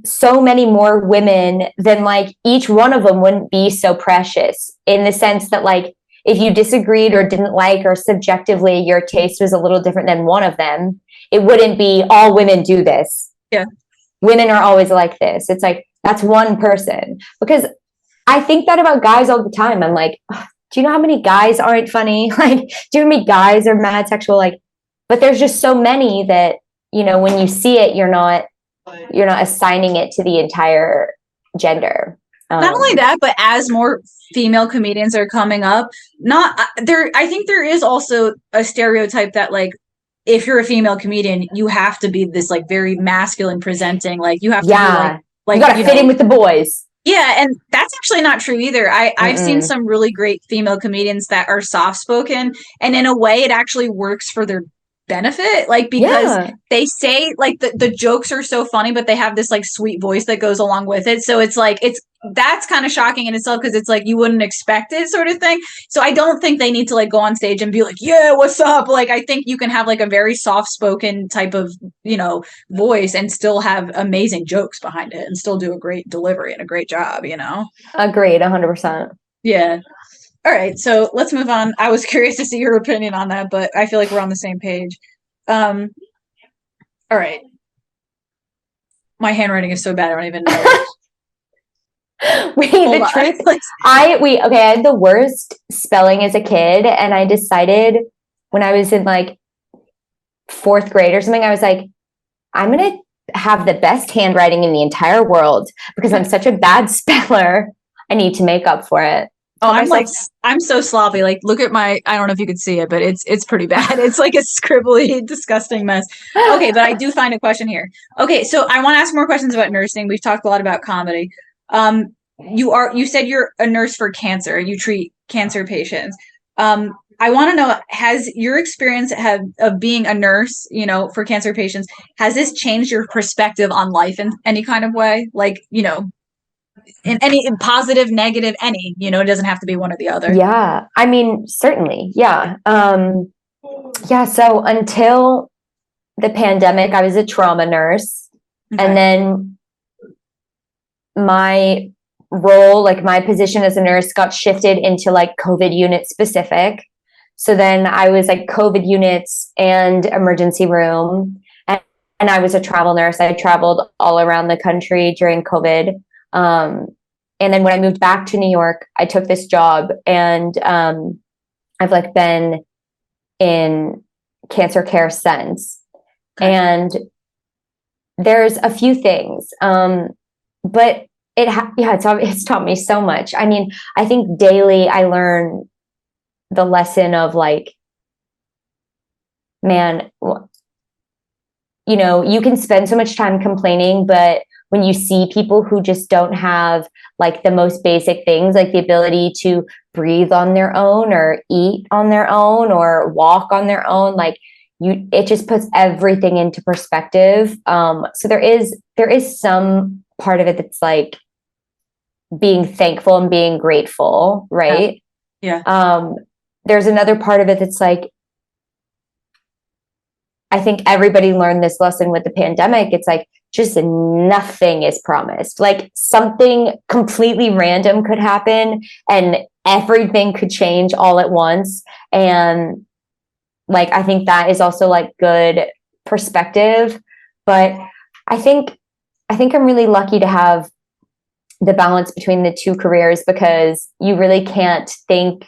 so many more women, then like each one of them wouldn't be so precious, in the sense that like, if you disagreed or didn't like, or subjectively your taste was a little different than one of them, it wouldn't be all women do this. Yeah. Women are always like this. It's like, that's one person. Because I think that about guys all the time. I'm like, oh, do you know how many guys aren't funny? Like, do you know how many guys are mad sexual? Like, but there's just so many that, you know, when you see it, you're not assigning it to the entire gender. Not only that, but as more female comedians are coming up, I think there is also a stereotype that like, if you're a female comedian, you have to be this like very masculine presenting, like you have to be like you gotta fit in with the boys. Yeah, and that's actually not true either. I've seen some really great female comedians that are soft spoken, and in a way, it actually works for their benefit, like, because they say like the jokes are so funny, but they have this like sweet voice that goes along with it. So it's like, that's kind of shocking in itself, because it's like you wouldn't expect it, sort of thing. So I don't think they need to like go on stage and be like, yeah, what's up? Like, I think you can have like a very soft spoken type of, voice and still have amazing jokes behind it and still do a great delivery and a great job, Agreed, 100%. Yeah. All right, so let's move on. I was curious to see your opinion on that, but I feel like we're on the same page. All right. My handwriting is so bad, I don't even know. I had the worst spelling as a kid, and I decided when I was in like 4th grade or something, I was like, I'm going to have the best handwriting in the entire world because I'm such a bad speller. I need to make up for it. Oh, I'm so sloppy. Like, look at I don't know if you can see it, but it's pretty bad. It's like a scribbly, disgusting mess. Okay, but I do find a question here. Okay, so I want to ask more questions about nursing. We've talked a lot about comedy. You said you're a nurse for cancer. You treat cancer patients. I want to know, has your experience of being a nurse, for cancer patients, has this changed your perspective on life in any kind of way? Like, in positive, negative, any, it doesn't have to be one or the other. Yeah. I mean, certainly. Yeah. So until the pandemic, I was a trauma nurse. Okay. And then my role, like my position as a nurse, got shifted into like COVID unit specific. So then I was like COVID units and emergency room. And I was a travel nurse. I traveled all around the country during COVID. And then when I moved back to New York, I took this job, and I've like been in cancer care since. Okay. And there's a few things, but it's taught me so much. I mean, I think daily I learn the lesson of like, man, you can spend so much time complaining, but when you see people who just don't have like the most basic things, like the ability to breathe on their own or eat on their own or walk on their own, like it just puts everything into perspective. So there is some part of it that's like being thankful and being grateful, right? Yeah. There's another part of it that's like, I think everybody learned this lesson with the pandemic. It's like, just nothing is promised. Like something completely random could happen and everything could change all at once. And like, I think that is also like good perspective. But I think I'm really lucky to have the balance between the two careers, because you really can't think,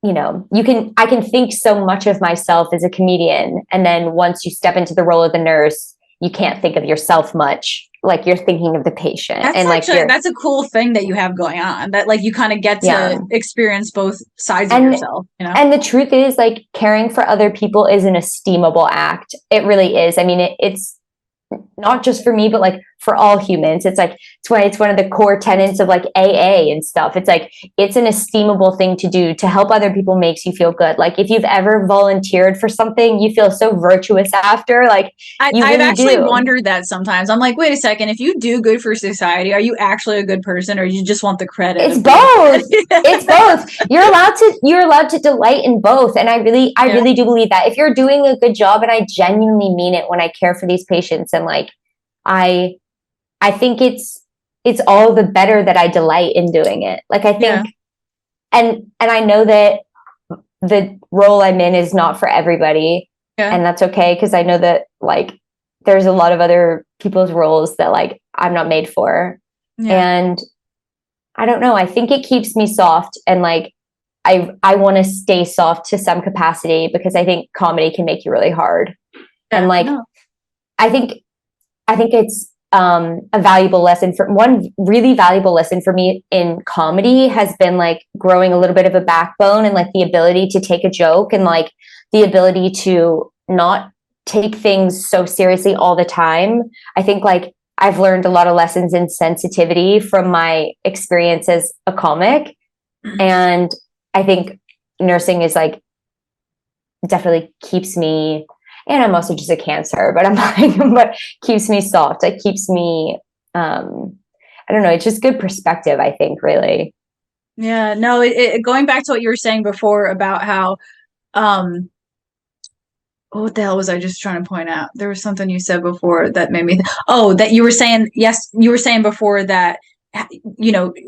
I can think so much of myself as a comedian. And then once you step into the role of the nurse, you can't think of yourself much. Like you're thinking of the patient. That's a cool thing that you have going on, that like you kind of get to experience both sides of yourself, And the truth is, like, caring for other people is an esteemable act. It really is. I mean, it's not just for me, but like for all humans. It's like, it's one of the core tenets of like AA and stuff. It's like, it's an esteemable thing to do. To help other people makes you feel good. Like if you've ever volunteered for something, you feel so virtuous after. Like I've actually wondered that sometimes. I'm like, wait a second, if you do good for society, are you actually a good person, or you just want the credit? It's both. It's both. You're allowed to delight in both. And I really do believe that if you're doing a good job, and I genuinely mean it when I care for these patients, and like I think it's all the better that I delight in doing it. Like I think, and I know that the role I'm in is not for everybody, and that's okay, because I know that like there's a lot of other people's roles that like I'm not made for, and I don't know. I think it keeps me soft, and like I want to stay soft to some capacity, because I think comedy can make you really hard, and like I think it's a valuable lesson. One really valuable lesson for me in comedy has been like growing a little bit of a backbone, and like the ability to take a joke, and like the ability to not take things so seriously all the time. I think like I've learned a lot of lessons in sensitivity from my experience as a comic. And I think nursing is like definitely keeps me, and I'm also just a Cancer, but I'm like, but keeps me soft. It keeps me, I don't know. It's just good perspective, I think, really. Yeah, no, going back to what you were saying before about how, what the hell was I just trying to point out? There was something you said before that made me, that you were saying, yes, you were saying before that,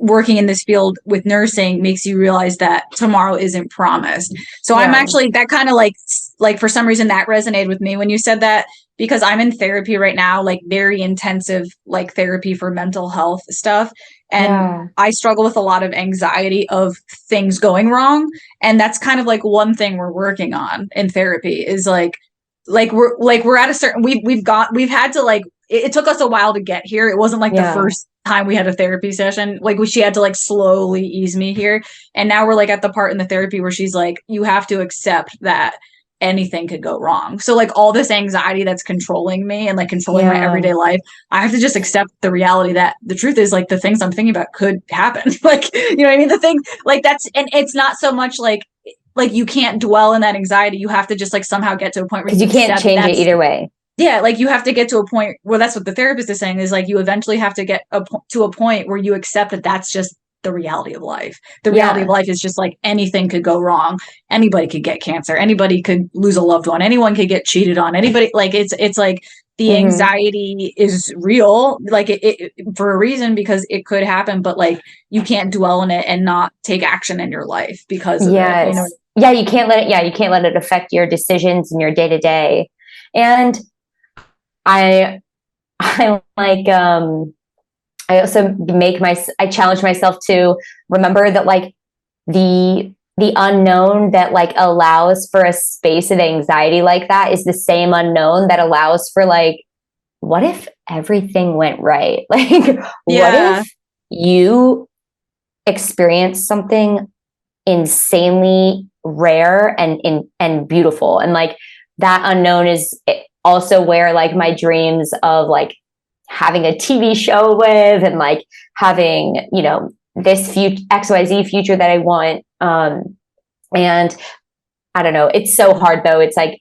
working in this field with nursing makes you realize that tomorrow isn't promised. So I'm actually, that kind of like for some reason that resonated with me when you said that, because I'm in therapy right now, like very intensive, like therapy for mental health stuff. And I struggle with a lot of anxiety of things going wrong. And that's kind of like one thing we're working on in therapy is we're at a certain, we've had to like, it took us a while to get here. It wasn't like the first time we had a therapy session. Like she had to like slowly ease me here. And now we're like at the part in the therapy where she's like, you have to accept that anything could go wrong. So like all this anxiety that's controlling me and like controlling my everyday life, I have to just accept the reality that the truth is like the things I'm thinking about could happen. Like, you know what I mean? The thing like and it's not so much like you can't dwell in that anxiety. You have to just like somehow get to a point where you can't change it either way. Yeah, like you have to get to a point where that's what the therapist is saying is like you eventually have to get to a point where you accept that that's just the reality of life. The reality of life is just like anything could go wrong. Anybody could get cancer. Anybody could lose a loved one. Anyone could get cheated on. Anybody, like it's like the anxiety is real, like it for a reason because it could happen, but like you can't dwell in it and not take action in your life because of it. You know? Yeah, you can't let it. Yeah, you can't let it affect your decisions and your day to day. And I like I also I challenge myself to remember that like the unknown that like allows for a space of anxiety like that is the same unknown that allows for like, what if everything went right? Like, what if you experience something insanely rare and beautiful? And like that unknown is also where like my dreams of like having a TV show with and like having, this XYZ future that I want. And I don't know, it's so hard though. It's like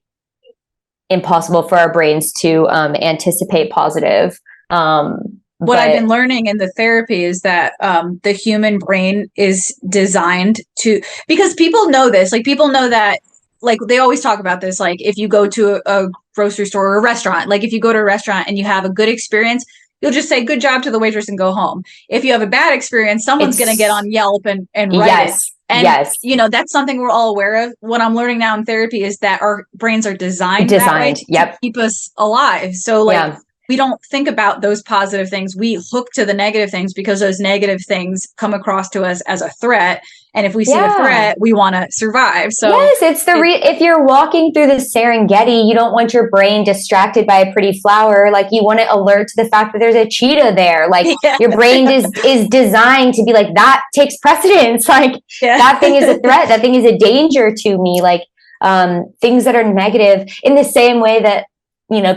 impossible for our brains to anticipate positive. What I've been learning in the therapy is that the human brain is designed to, because people know this, like people know that, like they always talk about this, like if you go to a grocery store or a restaurant, like if you go to a restaurant and you have a good experience, you'll just say good job to the waitress and go home. If you have a bad experience, someone's going to get on Yelp and write it. And that's something we're all aware of. What I'm learning now in therapy is that our brains are designed that way to keep us alive. So like we don't think about those positive things. We hook to the negative things because those negative things come across to us as a threat. And if we see a threat, we want to survive. So yes, it's if you're walking through the Serengeti, you don't want your brain distracted by a pretty flower. Like you want to alert to the fact that there's a cheetah there. Like your brain is designed to be like, that takes precedence. Like that thing is a threat. That thing is a danger to me. Like things that are negative in the same way that,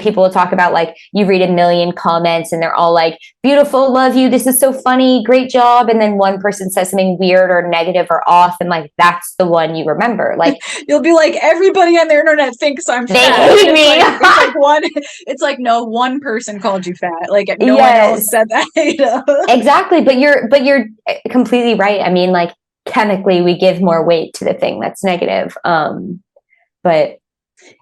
people will talk about like you read a million comments and they're all like, beautiful, love you, this is so funny, great job. And then one person says something weird or negative or off. And like, that's the one you remember. Like you'll be like, everybody on the internet thinks I'm fat. They hate me. It's like, no, one person called you fat. Like no one else said that. Exactly. But you're completely right. I mean, like chemically we give more weight to the thing that's negative.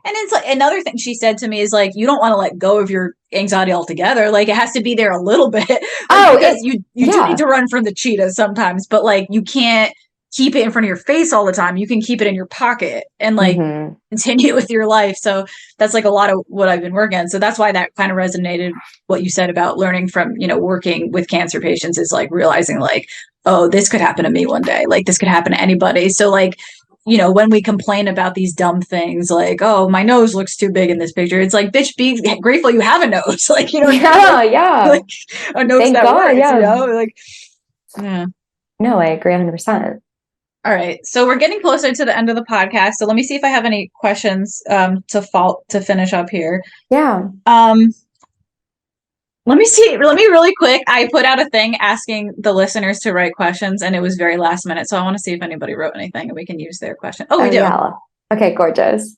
And it's like another thing she said to me is like, you don't want to let go of your anxiety altogether. Like it has to be there a little bit. Because you do need to run from the cheetah sometimes, but like you can't keep it in front of your face all the time. You can keep it in your pocket and like continue with your life. So that's like a lot of what I've been working on. So that's why that kind of resonated what you said about learning from, working with cancer patients is like realizing like, oh, this could happen to me one day. Like this could happen to anybody. So like, when we complain about these dumb things like, oh, my nose looks too big in this picture. It's like, bitch, be grateful you have a nose. Like, like, a nose Thank that God, works, No, I agree 100%. All right. So we're getting closer to the end of the podcast. So let me see if I have any questions to finish up here. Yeah. Let me really quick. I put out a thing asking the listeners to write questions and it was very last minute. So I want to see if anybody wrote anything and we can use their question. Oh, we do. Yeah. Okay, gorgeous.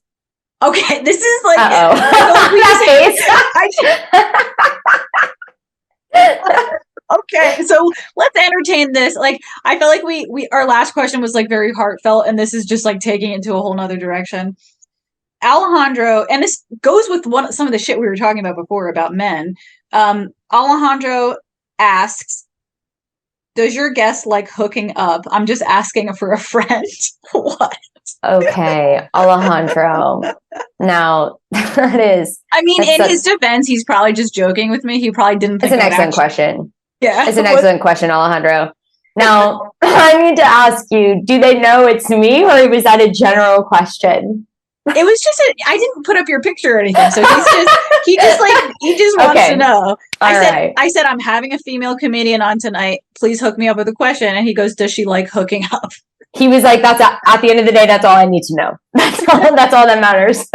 Okay, this is like, okay, so let's entertain this. Like, I felt like we our last question was like very heartfelt, and this is just like taking it to a whole nother direction. Alejandro, and this goes with some of the shit we were talking about before about men. Alejandro asks, does your guest like hooking up? I'm just asking for a friend. What? Okay, Alejandro. Now, that is... I mean, in his defense, he's probably just joking with me. He probably didn't think it's an excellent question. Yeah. It's an excellent question, Alejandro. Now, I need to ask you, do they know it's me, or was that a general question? It was just I didn't put up your picture or anything, so he just wants to know. I said I'm having a female comedian on tonight. Please hook me up with a question. And he goes, does she like hooking up? He was like, that's at the end of the day, that's all I need to know. That's all that matters.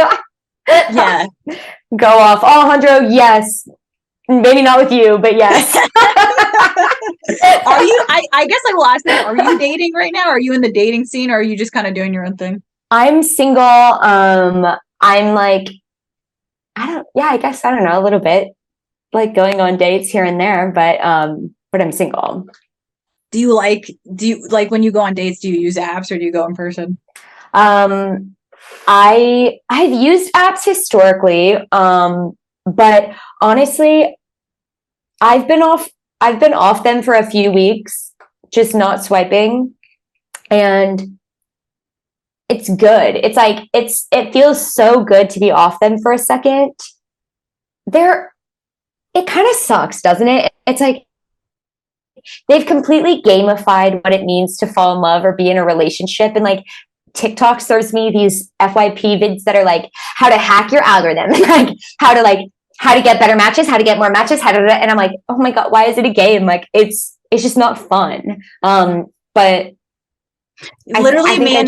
Yeah. Go off. Alejandro, yes. Maybe not with you, but yes. Are you, I guess I will ask you, are you dating right now? Are you in the dating scene, or are you just kind of doing your own thing? I'm single. I'm like, I guess, I don't know, a little bit, like going on dates here and there, but I'm single. Do you like when you go on dates, do you use apps or do you go in person? I've used apps historically, but honestly, I've been off them for a few weeks, just not swiping, and it's good. It's like, it feels so good to be off them for a second. It kind of sucks, doesn't it? It's like, they've completely gamified what it means to fall in love or be in a relationship. And like, TikTok serves me these FYP vids that are like, how to hack your algorithm, like how to get better matches, how to get more matches, and I'm like, oh my God, why is it a game? Like, it's just not fun. But literally,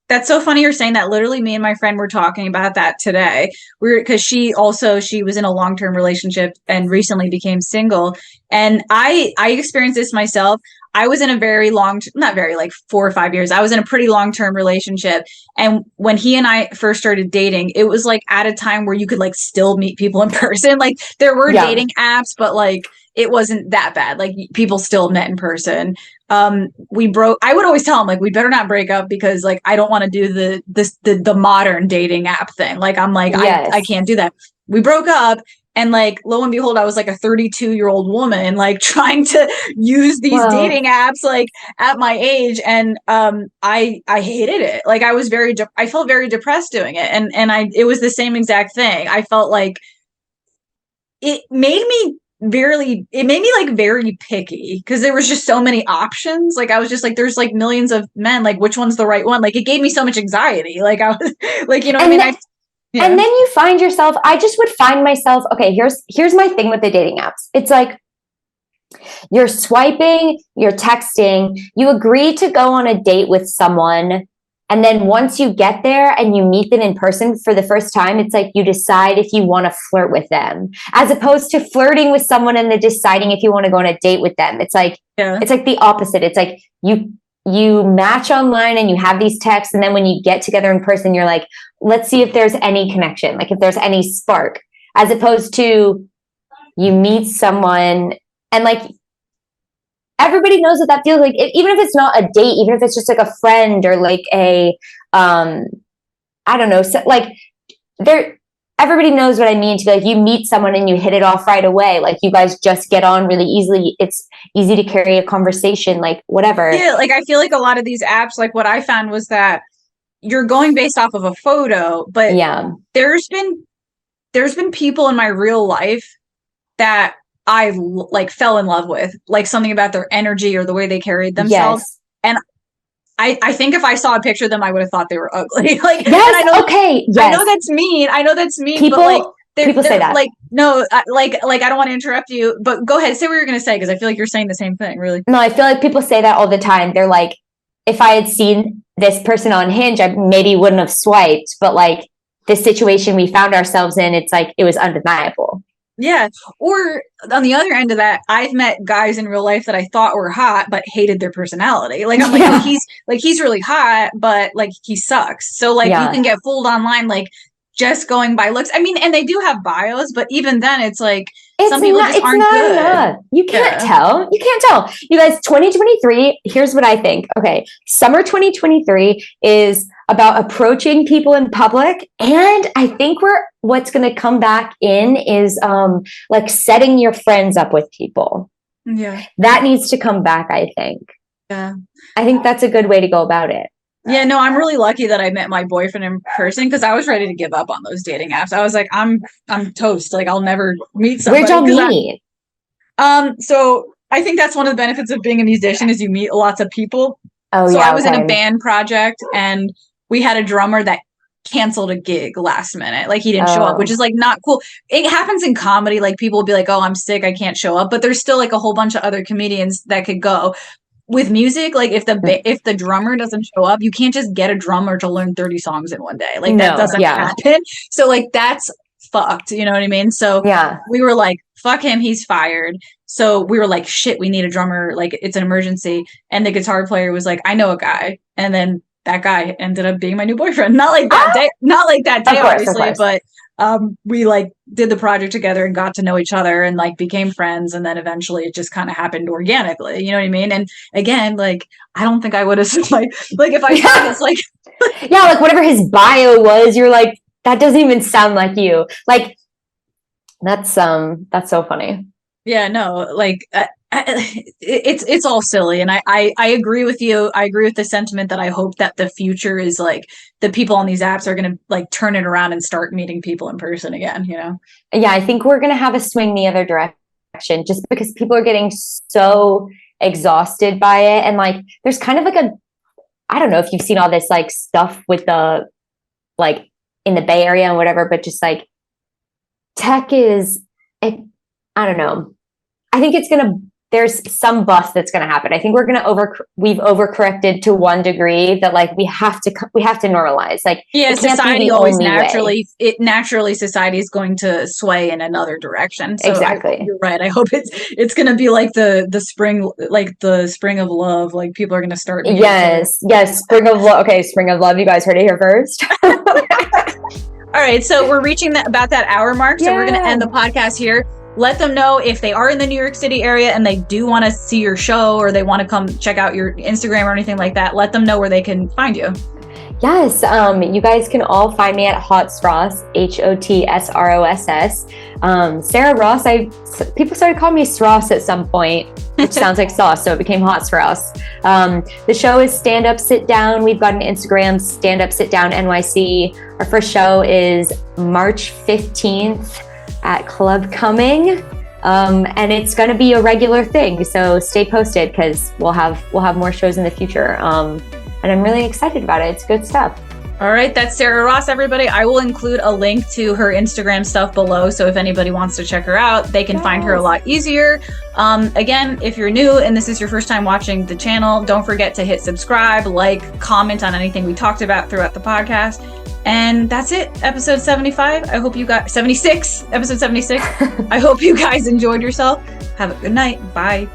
that's so funny you're saying that. Literally, me and my friend were talking about that today. Because she was in a long-term relationship and recently became single. And I experienced this myself. I was in a very not very, like 4 or 5 years. I was in a pretty long-term relationship. And when he and I first started dating, it was like at a time where you could like still meet people in person. Like there were dating apps, but like it wasn't that bad. Like people still met in person. I would always tell him like, we better not break up because like, I don't want to do the modern dating app thing. Like, I'm like, yes. I can't do that. We broke up. And like, lo and behold, I was like a 32-year-old woman, like trying to use these dating apps, like at my age. And I hated it. Like I felt very depressed doing it. And it was the same exact thing. I felt like it made me like very picky because there was just so many options. Like I was just like, there's like millions of men, like which one's the right one? Like it gave me so much anxiety. Like I was like, you know what I mean? And then you find yourself, I just would find myself, okay, here's my thing with the dating apps. It's like, you're swiping, you're texting, you agree to go on a date with someone. And then once you get there and you meet them in person for the first time, it's like you decide if you want to flirt with them, as opposed to flirting with someone and then deciding if you want to go on a date with them. It's like, it's like the opposite. It's like you match online and you have these texts. And then when you get together in person, you're like, let's see if there's any connection, like if there's any spark, as opposed to you meet someone and like, everybody knows what that feels like. Even if it's not a date, even if it's just like a friend or like a, I don't know, so like everybody knows what I mean to be like, you meet someone and you hit it off right away. Like you guys just get on really easily. It's easy to carry a conversation, like whatever. Yeah. Like I feel like a lot of these apps, like what I found was that you're going based off of a photo, but there's been people in my real life that I like fell in love with, like something about their energy or the way they carried themselves. Yes. And I think if I saw a picture of them, I would have thought they were ugly. Like, yes, I know, okay, yes. I know that's mean. People, but like, people say that. Like, no, like I don't want to interrupt you, but go ahead, say what you're going to say, because I feel like you're saying the same thing, really. No, I feel like people say that all the time. They're like, if I had seen this person on Hinge, I maybe wouldn't have swiped, but like the situation we found ourselves in, it's like, it was undeniable. Yeah. Or on the other end of that, I've met guys in real life that I thought were hot, but hated their personality. Like, I'm like, oh, he's really hot, but like he sucks. So like you can get fooled online. Like just going by looks. I mean, and they do have bios, but even then it's like It's some people just aren't good. Enough. You can't tell. You can't tell. You guys, 2023, here's what I think. Okay. Summer 2023 is about approaching people in public. And I think what's going to come back in is like setting your friends up with people. Yeah. That needs to come back, I think. Yeah. I think that's a good way to go about it. Yeah, no, I'm really lucky that I met my boyfriend in person because I was ready to give up on those dating apps. I was like, I'm toast. Like, I'll never meet somebody. Where'd y'all meet? So I think that's one of the benefits of being a musician is you meet lots of people. Oh, so yeah. I was in a band project and we had a drummer that canceled a gig last minute. Like he didn't show up, which is like not cool. It happens in comedy. Like people will be like, oh, I'm sick, I can't show up. But there's still like a whole bunch of other comedians that could go. With music, like if the drummer doesn't show up, you can't just get a drummer to learn 30 songs in one day. Like that doesn't happen. So like that's fucked. You know what I mean? So we were like, fuck him, he's fired. So we were like, shit, we need a drummer. Like it's an emergency. And the guitar player was like, I know a guy. And then that guy ended up being my new boyfriend. Not like that day, obviously, but we like did the project together and got to know each other and like became friends. And then eventually it just kind of happened organically. You know what I mean? And again, like, I don't think I would have like if I saw this, like, like whatever his bio was, you're like, that doesn't even sound like you. Like, that's so funny. Yeah, no, like it's all silly. And I agree with you. I agree with the sentiment that I hope that the future is like the people on these apps are going to like turn it around and start meeting people in person again, you know? Yeah, I think we're going to have a swing the other direction just because people are getting so exhausted by it. And like, there's kind of like I don't know if you've seen all this like stuff with the, like in the Bay Area and whatever, but just like tech is, I don't know. I think there's some bust that's going to happen. I think we've overcorrected to one degree that like we have to normalize. Like, society always naturally society is going to sway in another direction. So exactly. You're right. I hope it's going to be like the spring, like the spring of love. Like people are going to start. Yes. Spring of love. Okay. Spring of love. You guys heard it here first. All right. So we're reaching about that hour mark. So we're going to end the podcast here. Let them know if they are in the New York City area and they do want to see your show or they want to come check out your Instagram or anything like that. Let them know where they can find you. Yes. You guys can all find me at Hotsross, HOTSROSS. Sarah Ross, people started calling me Sross at some point, which sounds like sauce, so it became Hotsross. The show is Stand Up Sit Down. We've got an Instagram, Stand Up Sit Down NYC. Our first show is March 15th. At Club Cumming, and it's going to be a regular thing. So stay posted because we'll have more shows in the future. And I'm really excited about it. It's good stuff. All right, that's Sarah Ross, everybody. I will include a link to her Instagram stuff below. So if anybody wants to check her out, they can find her a lot easier. Again, if you're new and this is your first time watching the channel, don't forget to hit subscribe, like, comment on anything we talked about throughout the podcast. And that's it. Episode 75. I hope you got 76. Episode 76. I hope you guys enjoyed yourself. Have a good night. Bye.